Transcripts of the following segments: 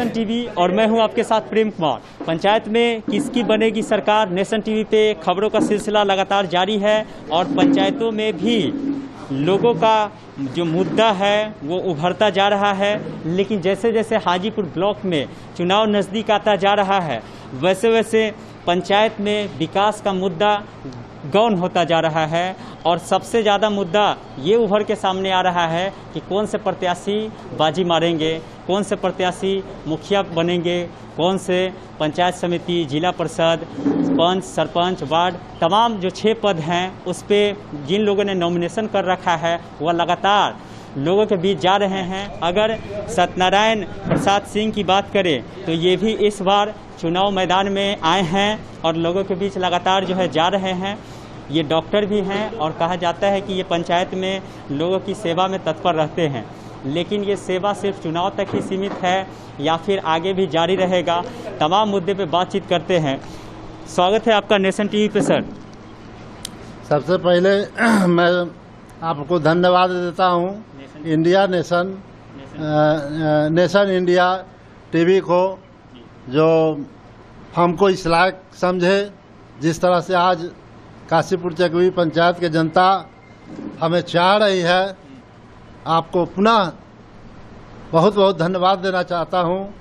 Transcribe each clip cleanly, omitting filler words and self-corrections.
Nation TV और मैं हूं आपके साथ प्रेम कुमार। पंचायत में किसकी बनेगी सरकार, नेशन टीवी पे खबरों का सिलसिला लगातार जारी है और पंचायतों में भी लोगों का जो मुद्दा है वो उभरता जा रहा है। लेकिन जैसे जैसे हाजीपुर ब्लॉक में चुनाव नज़दीक आता जा रहा है वैसे वैसे पंचायत में विकास का मुद्दा गौन होता जा रहा है और सबसे ज़्यादा मुद्दा ये उभर के सामने आ रहा है कि कौन से प्रत्याशी बाजी मारेंगे, कौन से प्रत्याशी मुखिया बनेंगे, कौन से पंचायत समिति, जिला परिषद, पंच, सरपंच, वार्ड, तमाम जो 6 पद हैं उस पर जिन लोगों ने नॉमिनेशन कर रखा है वह लगातार लोगों के बीच जा रहे हैं। अगर सत्यनारायण प्रसाद सिंह की बात करें तो ये भी इस बार चुनाव मैदान में आए हैं और लोगों के बीच लगातार जो है जा रहे हैं। ये डॉक्टर भी हैं और कहा जाता है कि ये पंचायत में लोगों की सेवा में तत्पर रहते हैं। लेकिन ये सेवा सिर्फ चुनाव तक ही सीमित है या फिर आगे भी जारी रहेगा, तमाम मुद्दे पे बातचीत करते हैं। स्वागत है आपका नेशन टीवी पे सर। सबसे पहले मैं आपको धन्यवाद देता हूँ नेशन इंडिया टीवी को, जो हमको इस लायक समझे। जिस तरह से आज काशीपुर चकवी पंचायत की जनता हमें चाह रही है, आपको पुनः बहुत बहुत धन्यवाद देना चाहता हूँ।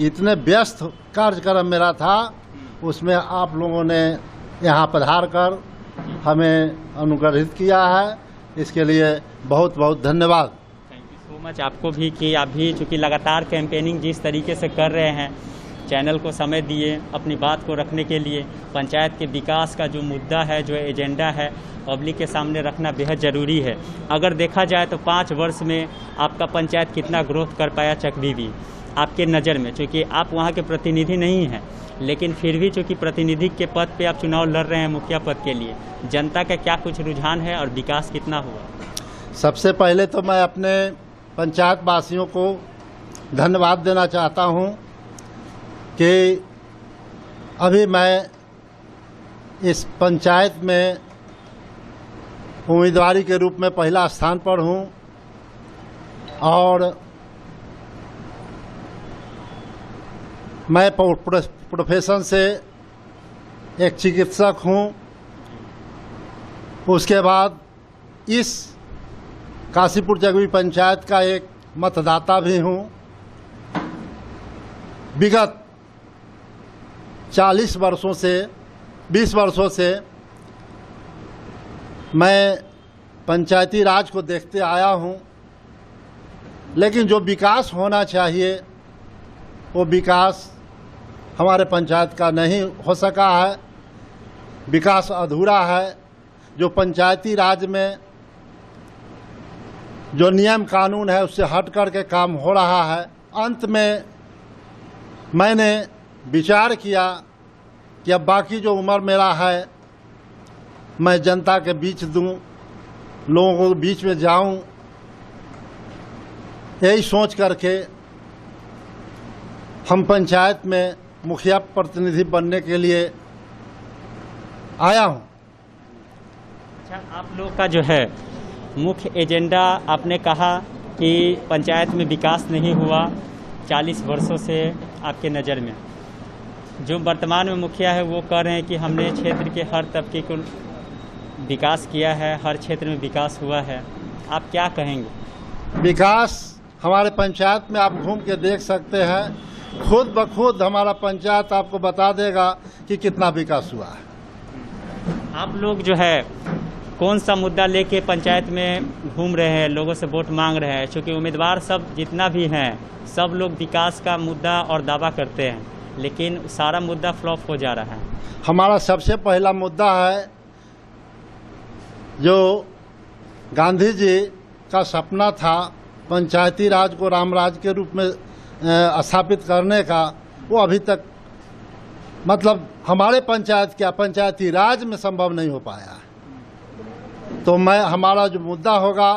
इतने व्यस्त कार्यक्रम मेरा था, उसमें आप लोगों ने यहाँ पधार कर हमें अनुग्रहित किया है, इसके लिए बहुत बहुत धन्यवाद। थैंक यू सो मच आपको भी कि आप भी चूँकि लगातार कैंपेनिंग जिस तरीके से कर रहे हैं, चैनल को समय दिए अपनी बात को रखने के लिए। पंचायत के विकास का जो मुद्दा है, जो एजेंडा है, पब्लिक के सामने रखना बेहद ज़रूरी है। अगर देखा जाए तो 5 वर्ष में आपका पंचायत कितना ग्रोथ कर पाया चकवी भी आपके नज़र में, चूँकि आप वहाँ के प्रतिनिधि नहीं हैं, लेकिन फिर भी चूँकि प्रतिनिधि के पद पे आप चुनाव लड़ रहे हैं मुखिया पद के लिए, जनता का क्या कुछ रुझान है और विकास कितना हुआ? सबसे पहले तो मैं अपने पंचायत वासियों को धन्यवाद देना चाहता हूँ कि अभी मैं इस पंचायत में उम्मीदवारी के रूप में पहला स्थान पर हूँ और मैं प्रोफेशन से एक चिकित्सक हूँ। उसके बाद इस काशीपुर चकवी पंचायत का एक मतदाता भी हूँ। विगत 20 वर्षों से मैं पंचायती राज को देखते आया हूँ, लेकिन जो विकास होना चाहिए वो विकास हमारे पंचायत का नहीं हो सका है। विकास अधूरा है। जो पंचायती राज में जो नियम कानून है उससे हट कर के काम हो रहा है। अंत में मैंने विचार किया कि अब बाकी जो उम्र मेरा है मैं जनता के बीच दूं, लोगों के बीच में जाऊं। यही सोच करके हम पंचायत में मुखिया प्रतिनिधि बनने के लिए आया हूं। अच्छा, आप लोग का जो है मुख्य एजेंडा, आपने कहा कि पंचायत में विकास नहीं हुआ 40 वर्षों से आपके नज़र में। जो वर्तमान में मुखिया है वो कह रहे हैं कि हमने क्षेत्र के हर तबके को विकास किया है, हर क्षेत्र में विकास हुआ है। आप क्या कहेंगे? विकास हमारे पंचायत में आप घूम के देख सकते हैं, खुद ब खुद हमारा पंचायत आपको बता देगा कि कितना विकास हुआ है। आप लोग जो है कौन सा मुद्दा लेके पंचायत में घूम रहे हैं, लोगों से वोट मांग रहे हैं? क्योंकि उम्मीदवार सब जितना भी हैं सब लोग विकास का मुद्दा और दावा करते हैं, लेकिन सारा मुद्दा फ्लॉप हो जा रहा है। हमारा सबसे पहला मुद्दा है जो गांधी जी का सपना था पंचायती राज को रामराज के रूप में स्थापित करने का, वो अभी तक मतलब हमारे पंचायती राज में संभव नहीं हो पाया। तो हमारा जो मुद्दा होगा,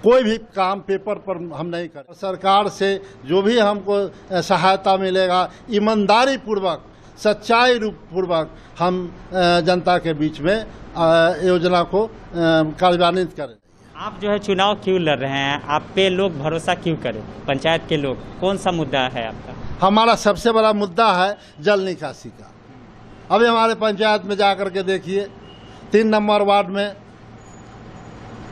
कोई भी काम पेपर पर हम नहीं करें। सरकार से जो भी हमको सहायता मिलेगा, ईमानदारी पूर्वक, सच्चाई रूप पूर्वक हम जनता के बीच में योजना को कार्यान्वित करें। आप जो है चुनाव क्यों लड़ रहे हैं, आप पे लोग भरोसा क्यों करें, पंचायत के लोग, कौन सा मुद्दा है आपका? हमारा सबसे बड़ा मुद्दा है जल निकासी का। अभी हमारे पंचायत में जाकर के देखिए, 3 नंबर वार्ड में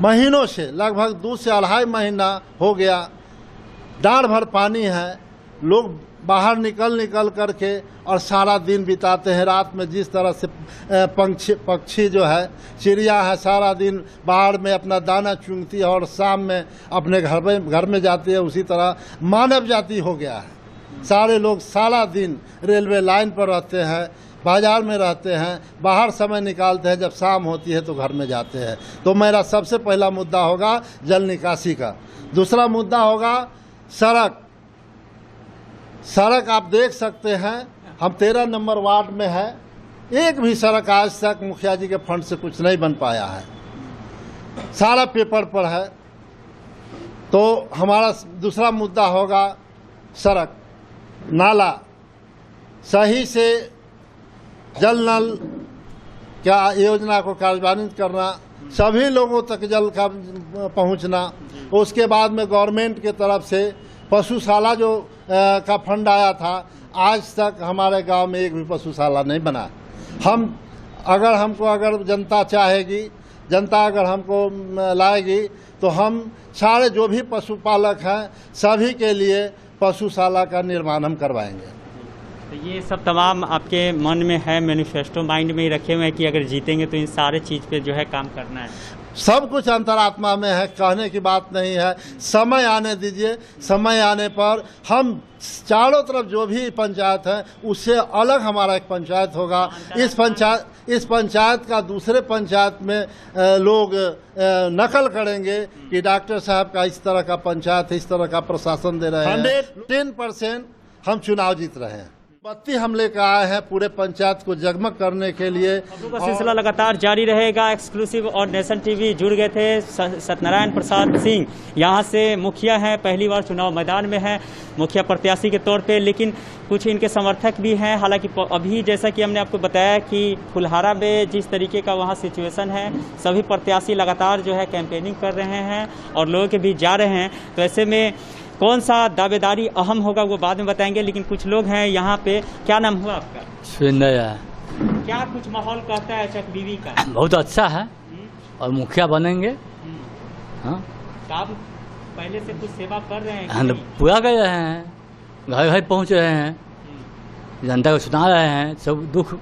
महीनों से, लगभग 2 से 2.5 महीना हो गया, डाँड़ भर पानी है। लोग बाहर निकल करके और सारा दिन बिताते हैं। रात में जिस तरह से पक्षी जो है, चिड़िया है, सारा दिन बाहर में अपना दाना चुगती है और शाम में अपने घर में जाती है। उसी तरह मानव जाति हो गया है। सारे लोग सारा दिन रेलवे लाइन पर रहते हैं, बाजार में रहते हैं, बाहर समय निकालते हैं, जब शाम होती है तो घर में जाते हैं। तो मेरा सबसे पहला मुद्दा होगा जल निकासी का। दूसरा मुद्दा होगा सड़क आप देख सकते हैं, हम 13 नंबर वार्ड में है, एक भी सड़क आज तक मुखिया जी के फंड से कुछ नहीं बन पाया है, सारा पेपर पर है। तो हमारा दूसरा मुद्दा होगा सड़क, नाला, सही से जल नल क्या योजना को कार्यान्वित करना, सभी लोगों तक जल का पहुंचना। उसके बाद में गवर्नमेंट के तरफ से पशुशाला जो का फंड आया था, आज तक हमारे गांव में एक भी पशुशाला नहीं बना। अगर जनता चाहेगी, जनता अगर हमको लाएगी तो हम सारे जो भी पशुपालक हैं सभी के लिए पशुशाला का निर्माण हम करवाएंगे। तो ये सब तमाम आपके मन में है, मैनिफेस्टो माइंड में ही रखे हुए हैं कि अगर जीतेंगे तो इन सारे चीज़ पे जो है काम करना है। सब कुछ अंतरात्मा में है, कहने की बात नहीं है। समय आने दीजिए, समय आने पर हम चारों तरफ जो भी पंचायत है उससे अलग हमारा एक पंचायत होगा। इस पंचायत का दूसरे पंचायत में लोग नकल करेंगे कि डॉक्टर साहब का इस तरह का पंचायत है, इस तरह का प्रशासन दे रहे हैं। 10% हम चुनाव जीत रहे हैं। बत्ती हम लेकर आए हैं पूरे पंचायत को जगमग करने के लिए। खबरों का सिलसिला लगातार जारी रहेगा। एक्सक्लूसिव और नेशन टीवी जुड़ गए थे सत्यनारायण प्रसाद सिंह, यहाँ से मुखिया हैं, पहली बार चुनाव मैदान में हैं मुखिया प्रत्याशी के तौर पे, लेकिन कुछ इनके समर्थक भी हैं। हालांकि अभी जैसा कि हमने आपको बताया कि फुलहारा में जिस तरीके का वहाँ सिचुएशन है, सभी प्रत्याशी लगातार जो है कैंपेनिंग कर रहे हैं और लोगों के बीच जा रहे हैं। तो ऐसे में कौन सा दावेदारी अहम होगा वो बाद में बताएंगे, लेकिन कुछ लोग हैं यहाँ पे। क्या नाम हुआ आपका? क्या कुछ माहौल कहता है चक बीवी का? बहुत अच्छा है और मुखिया बनेंगे। हाँ, आप पहले से कुछ सेवा कर रहे हैं? पूरा कर रहे हैं, घर घर पहुँच रहे हैं, जनता को सुना रहे हैं सब दुख।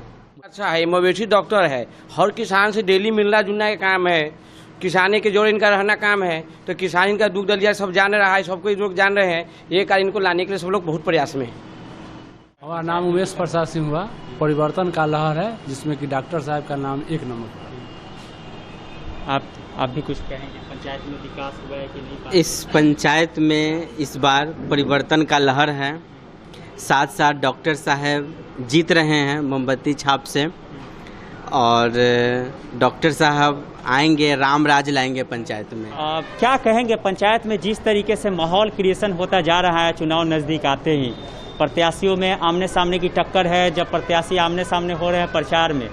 अच्छा है, मवेशी डॉक्टर है, हर किसान से डेली मिलना जुलना का काम है, किसानी के जोड़ इनका रहना काम है। तो किसान इनका दुख दलिया सब जान रहा है, सबको लोग जान रहे हैं। ये कार्य इनको लाने के लिए सब लोग बहुत प्रयास में है। हमारा नाम उमेश प्रसाद सिंह हुआ। परिवर्तन का लहर है जिसमें कि डॉक्टर साहब का नाम 1 नंबर। आप भी कुछ कहेंगे, पंचायत में विकास हुआ है कि नहीं? इस पंचायत में इस बार परिवर्तन का लहर है, साथ साथ डॉक्टर साहब जीत रहे हैं मोमबत्ती छाप से, और डॉक्टर साहब आएंगे, राम राज लाएंगे पंचायत में। क्या कहेंगे, पंचायत में जिस तरीके से माहौल क्रिएशन होता जा रहा है, चुनाव नज़दीक आते ही प्रत्याशियों में आमने सामने की टक्कर है, जब प्रत्याशी आमने सामने हो रहे हैं प्रचार में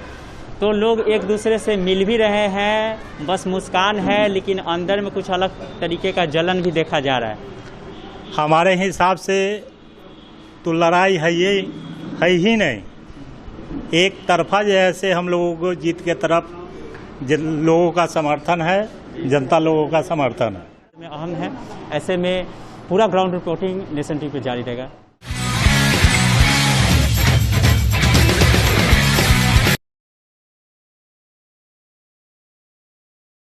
तो लोग एक दूसरे से मिल भी रहे हैं, बस मुस्कान है, लेकिन अंदर में कुछ अलग तरीके का जलन भी देखा जा रहा है। हमारे हिसाब से तो लड़ाई है ये है ही नहीं, एक तरफा जैसे हम लोगों को जीत के तरफ लोगों का समर्थन है, जनता लोगों का समर्थन है। अहम है। ऐसे में पूरा ग्राउंड रिपोर्टिंग नेशन टीवी पे जारी रहेगा।